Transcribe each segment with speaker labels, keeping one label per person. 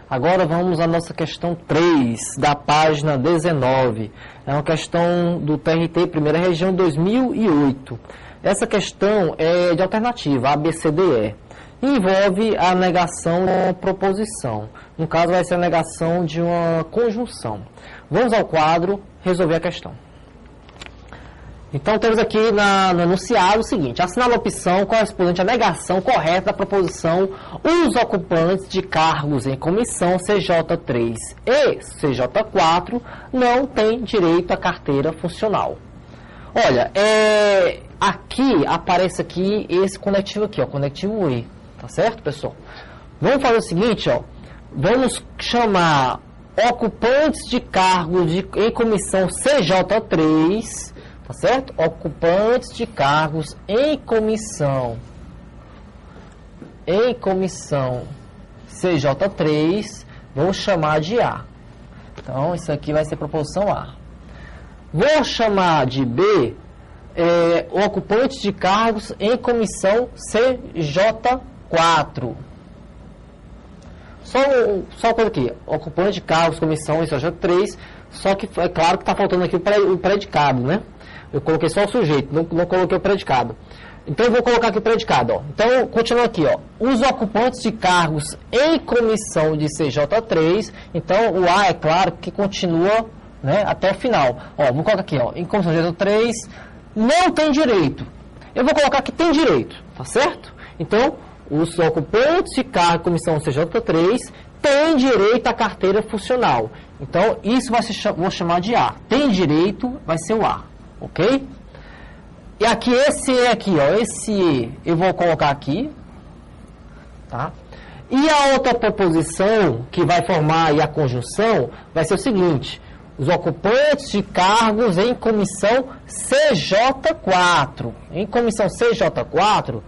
Speaker 1: Agora vamos à nossa questão 3, da página 19. É uma questão do TRT, Primeira Região, 2008. Essa questão é de alternativa, A, B, C, D, E. Envolve a negação de uma proposição. No caso, vai ser a negação de uma conjunção. Vamos ao quadro, resolver a questão. Então, temos aqui no enunciado o seguinte: assinala a opção correspondente à negação correta da proposição os ocupantes de cargos em comissão CJ3 e CJ4 não têm direito à carteira funcional. Olha, aqui aparece aqui esse conectivo aqui, ó, conectivo E, tá certo, pessoal? Vamos fazer o seguinte, ó, vamos chamar ocupantes de cargos em comissão CJ3, tá certo? Ocupantes de cargos em comissão CJ3, vou chamar de A. Então, isso aqui vai ser proposição A. Vou chamar de B, ocupantes de cargos em comissão CJ4. Só uma coisa aqui, ocupante de cargos, comissão em CJ3, só que é claro que está faltando aqui o predicado, né? Eu coloquei só o sujeito, não coloquei o predicado. Então, eu vou colocar aqui o predicado, ó. Então, continuando aqui, ó. Os ocupantes de cargos em comissão de CJ3, então, o A é claro que continua, né, até o final. Ó, vou colocar aqui, ó. Em comissão de CJ3, não tem direito. Eu vou colocar que tem direito, tá certo? Então, os ocupantes de cargo em comissão CJ3 têm direito à carteira funcional. Então, isso vou chamar de A. Tem direito, vai ser o A. Ok? E aqui, esse E aqui, ó, esse E, eu vou colocar aqui, tá? E a outra proposição que vai formar aí a conjunção vai ser o seguinte: os ocupantes de cargos em comissão CJ4. Em comissão CJ4,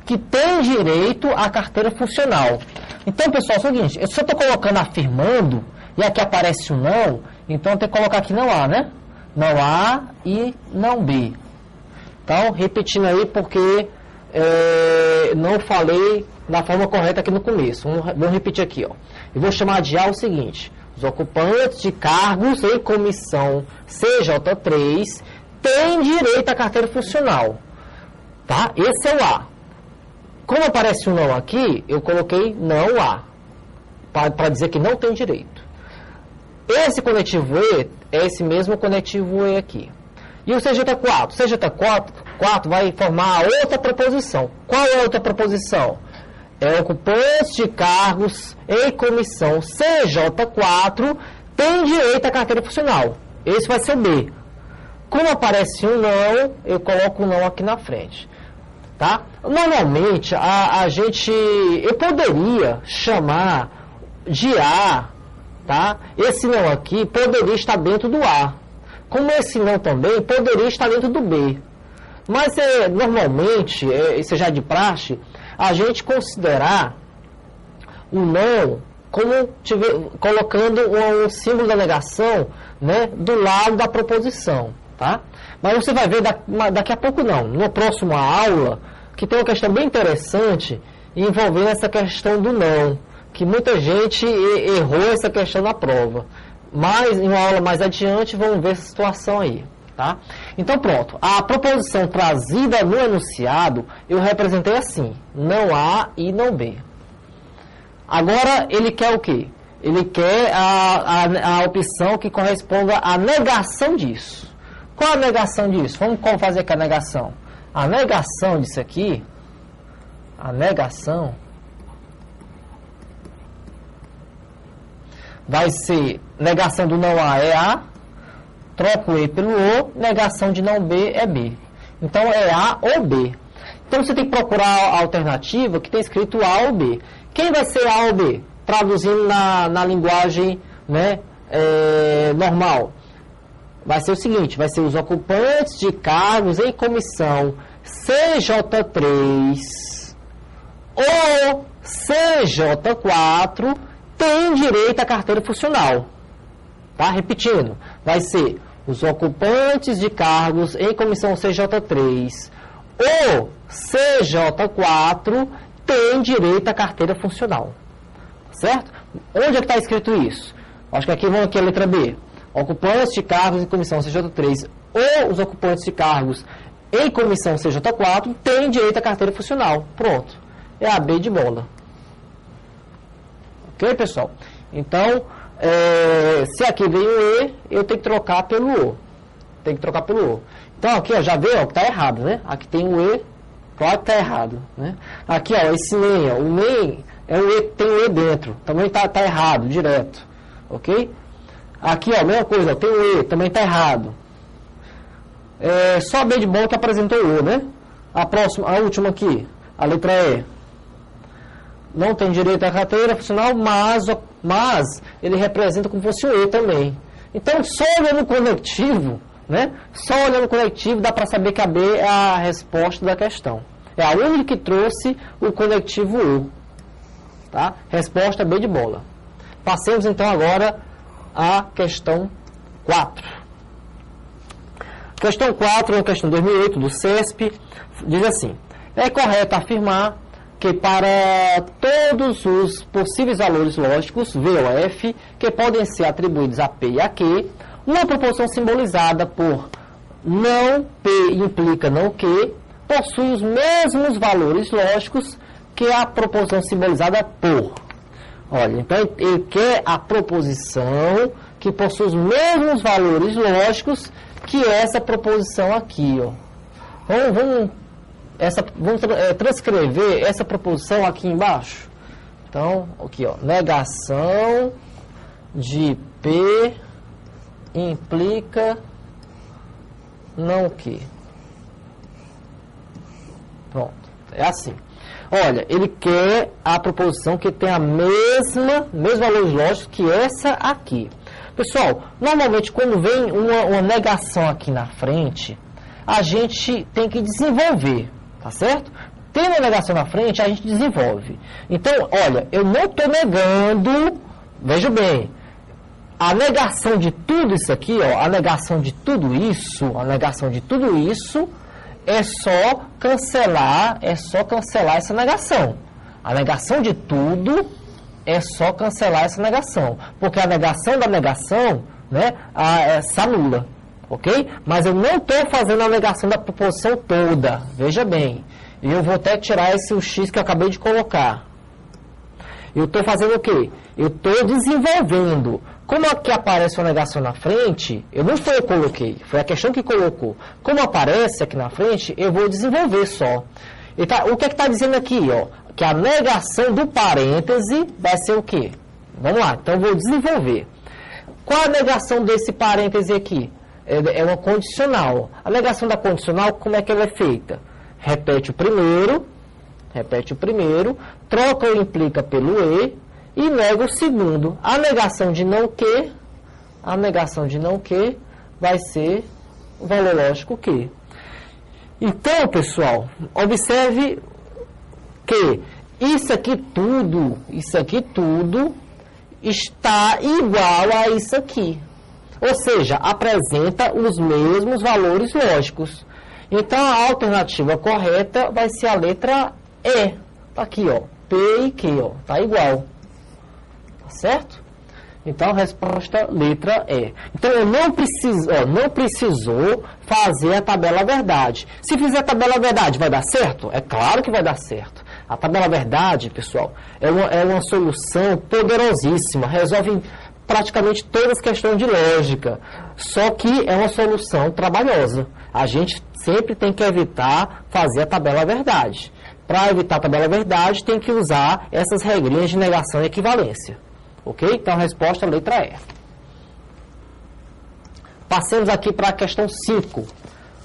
Speaker 1: que tem direito à carteira funcional. Então, pessoal, é o seguinte, eu só estou colocando afirmando, e aqui aparece o não, então eu tenho que colocar aqui não A, né? Não A e não B. Então, repetindo aí, porque não falei da forma correta aqui no começo. Vamos repetir aqui, ó. Eu vou chamar de A o seguinte: os ocupantes de cargos em comissão CJ3 têm direito à carteira funcional. Tá? Esse é o A. Como aparece o não aqui, eu coloquei não A, para dizer que não tem direito. Esse conectivo E é esse mesmo conectivo E aqui. E o CJ4? O CJ4 vai formar a outra proposição. Qual é a outra proposição? É ocupantes de cargos em comissão CJ4 tem direito à carteira funcional. Esse vai ser o B. Como aparece um não, eu coloco o não aqui na frente. Tá? Normalmente, eu poderia chamar de A, tá? Esse não aqui poderia estar dentro do A. Como esse não também poderia estar dentro do B. Mas, normalmente, isso já é de praxe, a gente considerar o não como colocando um símbolo da negação, né, do lado da proposição, tá? Mas você vai ver daqui a pouco não, na próxima aula, que tem uma questão bem interessante envolvendo essa questão do não, que muita gente errou essa questão na prova. Mas em uma aula mais adiante vamos ver essa situação aí, tá? Então pronto, a proposição trazida no enunciado eu representei assim: não A e não B. Agora ele quer o quê? Ele quer a opção que corresponda à negação disso. Qual a negação disso? Vamos fazer aqui a negação. A negação disso aqui, a negação vai ser, negação do não A é A, troco o E pelo O, negação de não B é B. Então é A ou B. Então você tem que procurar a alternativa que tem escrito A ou B. Quem vai ser A ou B? Traduzindo na linguagem, né, normal. Vai ser o seguinte, vai ser os ocupantes de cargos em comissão CJ3 ou CJ4 têm direito à carteira funcional. Tá? Repetindo, vai ser os ocupantes de cargos em comissão CJ3 ou CJ4 têm direito à carteira funcional. certo? Onde é que está escrito isso? Acho que aqui vamos aqui a letra B. Ocupantes de cargos em comissão CJ3 ou os ocupantes de cargos em comissão CJ4 têm direito à carteira funcional. Pronto. É a B de bola. Ok, pessoal? Então, se aqui vem o E, eu tenho que trocar pelo O. Tem que trocar pelo O. Então, aqui, ó, já vê, ó, que está errado, né? Aqui tem o E, claro que está errado, né? Aqui, ó, esse NEM, ó, o NEM é o E, tem o E dentro. Também tá errado, direto. Ok? Aqui, ó, mesma coisa, ó, tem o E, também está errado. Só a B de bola que apresentou o O, né? A última aqui, a letra E. Não tem direito à carteira funcional, mas ele representa como fosse o E também. Então, só olhando o conectivo, né? Só olhando o conectivo dá para saber que a B é a resposta da questão. É a única que trouxe o conectivo U. Tá? Resposta B de bola. Passemos então agora à questão 4. Questão 4 é uma questão de 2008 do CESP. Diz assim: é correto afirmar que para todos os possíveis valores lógicos, V ou F, que podem ser atribuídos a P e a Q, uma proposição simbolizada por não P implica não Q, possui os mesmos valores lógicos que a proposição simbolizada por. Olha, então ele quer a proposição que possui os mesmos valores lógicos que essa proposição aqui, ó. Vamos transcrever essa proposição aqui embaixo. Então, aqui, ó, negação de P implica não Q. Pronto, é assim. Olha, ele quer a proposição que tem a mesmos valores lógicos que essa aqui. Pessoal, normalmente quando vem uma negação aqui na frente, a gente tem que desenvolver, tá certo? Tem uma negação na frente, a gente desenvolve. Então, olha, eu não estou negando, veja bem, a negação de tudo isso aqui, ó, a negação de tudo isso é só cancelar essa negação. A negação de tudo é só cancelar essa negação, porque a negação da negação, né, se anula, ok? Mas eu não estou fazendo a negação da proposição toda, veja bem. E eu vou até tirar esse X que eu acabei de colocar. Eu estou fazendo o quê? Eu estou desenvolvendo. Como aqui aparece uma negação na frente, eu não foi eu coloquei, foi a questão que colocou. Como aparece aqui na frente, eu vou desenvolver só. Então, o que está dizendo aqui? Ó? Que a negação do parêntese vai ser o quê? Vamos lá, então eu vou desenvolver. Qual a negação desse parêntese aqui? É uma condicional. A negação da condicional, como é que ela é feita? Repete o primeiro, troca o implica pelo E e nega o segundo. A negação de não que vai ser o valor lógico que. Então, pessoal, observe que isso aqui tudo está igual a isso aqui. Ou seja, apresenta os mesmos valores lógicos. Então, a alternativa correta vai ser a letra E. Tá aqui, ó. P e Q, ó. Tá igual. Tá certo? Então, a resposta letra E. Então, eu não precisou fazer a tabela verdade. Se fizer a tabela verdade, vai dar certo? É claro que vai dar certo. A tabela verdade, pessoal, é uma solução poderosíssima. Resolve praticamente todas as questões de lógica. Só que é uma solução trabalhosa. A gente sempre tem que evitar fazer a tabela verdade. Para evitar a tabela verdade, tem que usar essas regrinhas de negação e equivalência. Ok? Então, a resposta é a letra E. Passemos aqui para a questão 5.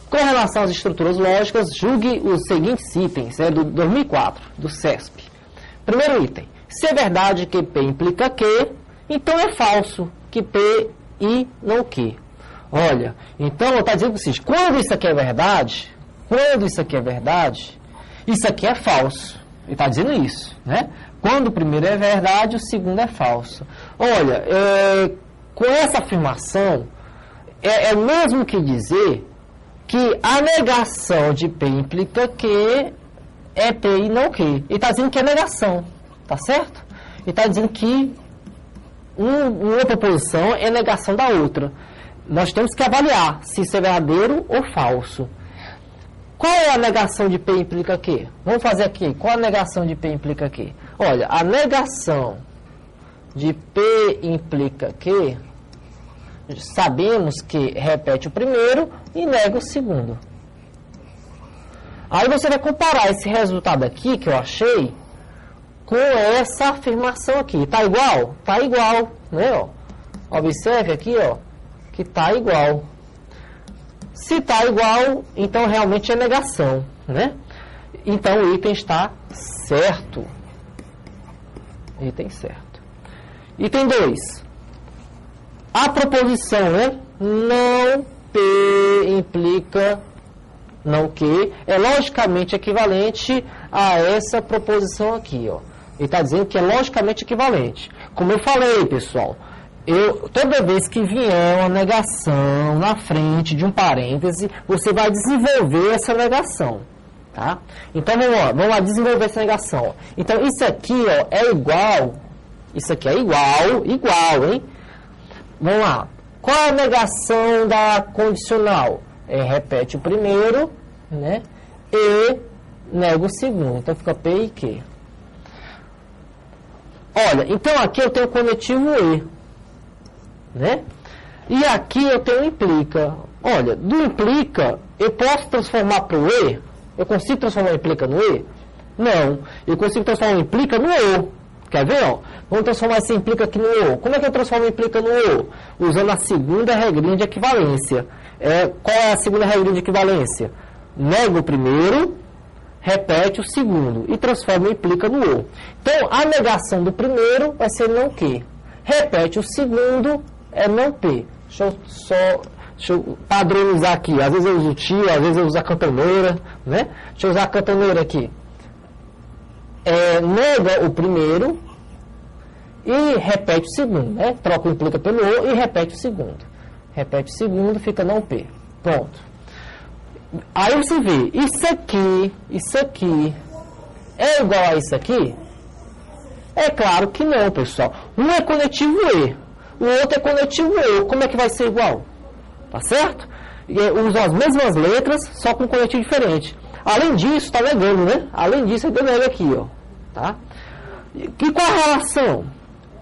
Speaker 1: Com relação às estruturas lógicas, julgue os seguintes itens, do 2004, do CESP. Primeiro item. Se é verdade que P implica Q, então é falso que P e não Q. Olha, então está dizendo o seguinte, quando isso aqui é verdade, isso aqui é falso. Ele está dizendo isso, né? Quando o primeiro é verdade, o segundo é falso. Olha, com essa afirmação, é o mesmo que dizer que a negação de P implica Q é P e não Q. Ele está dizendo que é negação, tá certo? e está dizendo que uma proposição é negação da outra. Nós temos que avaliar se isso é verdadeiro ou falso. Qual é a negação de P implica Q? Vamos fazer aqui. Qual a negação de P implica Q? Olha, a negação de P implica Q, sabemos que repete o primeiro e nega o segundo. Aí você vai comparar esse resultado aqui, que eu achei, com essa afirmação aqui. Está igual? Está igual, né? Ó. Observe aqui, ó, que está igual. Se está igual, então realmente é negação, né? Então o item está certo. Item certo. Item 2. A proposição, né? Não P implica não Q é logicamente equivalente a essa proposição aqui, ó. Ele está dizendo que é logicamente equivalente. Como eu falei, pessoal, toda vez que vier uma negação na frente de um parêntese, você vai desenvolver essa negação, tá? Então, vamos lá desenvolver essa negação. Então, isso aqui, ó, é igual, isso aqui é igual, hein? Vamos lá. Qual é a negação da condicional? Repete o primeiro, né? E nega o segundo. Então, fica P e Q. Olha, então aqui eu tenho o conectivo E, né? E aqui eu tenho implica. Olha, do implica, eu posso transformar para o E? Eu consigo transformar o implica no E? Não. Eu consigo transformar o implica no O. Quer ver, ó? Vamos transformar esse implica aqui no O. Como é que eu transformo o implica no O? Usando a segunda regrinha de equivalência. Qual é a segunda regrinha de equivalência? Nega o primeiro, repete o segundo e transforma o implica no O. Então, a negação do primeiro vai ser não Q. Repete o segundo, é não P. Deixa eu padronizar aqui. Às vezes eu uso tio, às vezes eu uso a cantoneira, né? Deixa eu usar a cantoneira aqui. Nega o primeiro e repete o segundo, né? Troca o implica pelo O e repete o segundo. Repete o segundo, fica não P. Pronto. Aí você vê, isso aqui é igual a isso aqui? É claro que não, pessoal. Um é conectivo E, o outro é conectivo O. Como é que vai ser igual? Tá certo? Usam as mesmas letras, só com conectivo diferente. Além disso, está negando, né? Além disso, eu nega aqui, ó. Tá? E qual a relação?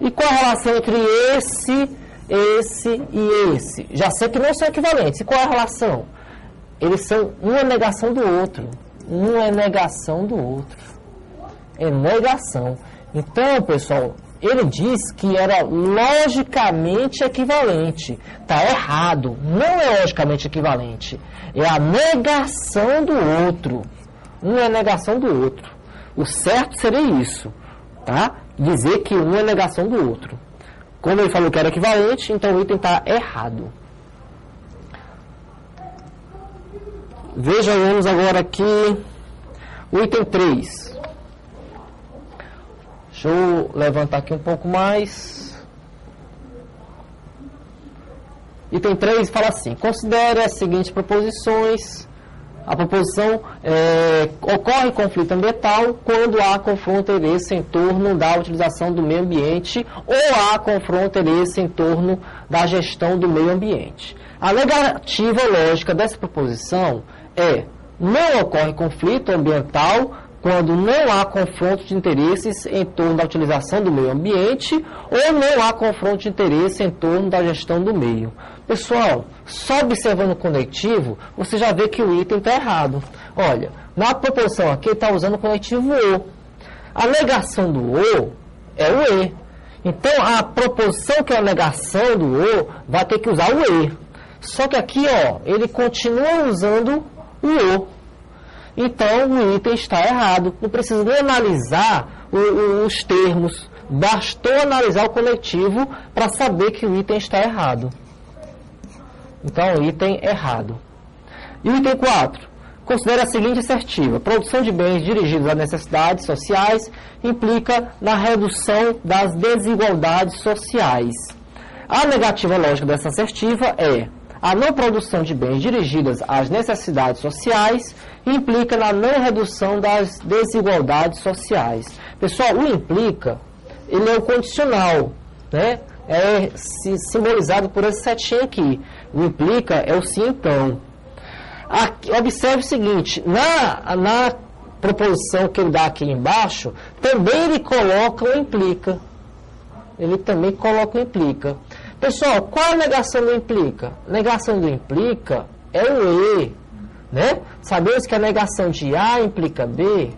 Speaker 1: E qual a relação entre esse e esse? Já sei que não são equivalentes. E qual é a relação? Eles são uma negação do outro. Um é negação do outro. É negação. Então, pessoal, ele diz que era logicamente equivalente. Está errado. Não é logicamente equivalente. É a negação do outro. Um é negação do outro. O certo seria isso. Tá? Dizer que um é negação do outro. Como ele falou que era equivalente, então o item está errado. Vejamos agora aqui o item 3. Deixa eu levantar aqui um pouco mais. Item 3 fala assim: considere as seguintes proposições. A proposição ocorre conflito ambiental quando há confronto de interesse em torno da utilização do meio ambiente ou há confronto de interesse em torno da gestão do meio ambiente. A negativa lógica dessa proposição não ocorre conflito ambiental quando não há confronto de interesses em torno da utilização do meio ambiente ou não há confronto de interesse em torno da gestão do meio. Pessoal, só observando o conectivo, você já vê que o item está errado. Olha, na proposição aqui está usando o conectivo O. A negação do O é o E. Então, a proposição que é a negação do O vai ter que usar o E. Só que aqui, ó, ele continua usando o O. Então, o item está errado. Não precisa nem analisar os termos. Bastou analisar o conectivo para saber que o item está errado. Então, o item errado. E o item 4. Considere a seguinte assertiva: produção de bens dirigidos a necessidades sociais implica na redução das desigualdades sociais. A negativa lógica dessa assertiva é: a não produção de bens dirigidas às necessidades sociais implica na não redução das desigualdades sociais. Pessoal, o implica ele é o condicional, né? É simbolizado por essa setinha aqui. O implica é o sim, então. Aqui, observe o seguinte, na proposição que ele dá aqui embaixo, também ele coloca o implica. Ele também coloca o implica. Pessoal, qual é a negação do implica? A negação do implica é o E, né? Sabemos que a negação de A implica B.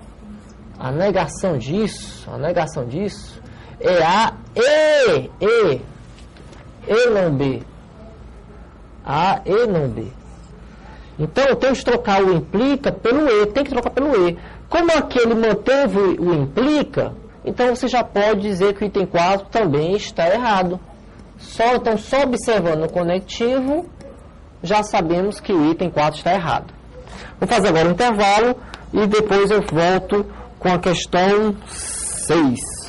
Speaker 1: A negação disso é A E não B. A E não B. Então, eu tenho que trocar o implica pelo E, tem que trocar pelo E. Como aqui ele manteve o implica, então você já pode dizer que o item 4 também está errado. Então, só observando o conectivo, já sabemos que o item 4 está errado. Vou fazer agora um intervalo e depois eu volto com a questão 6.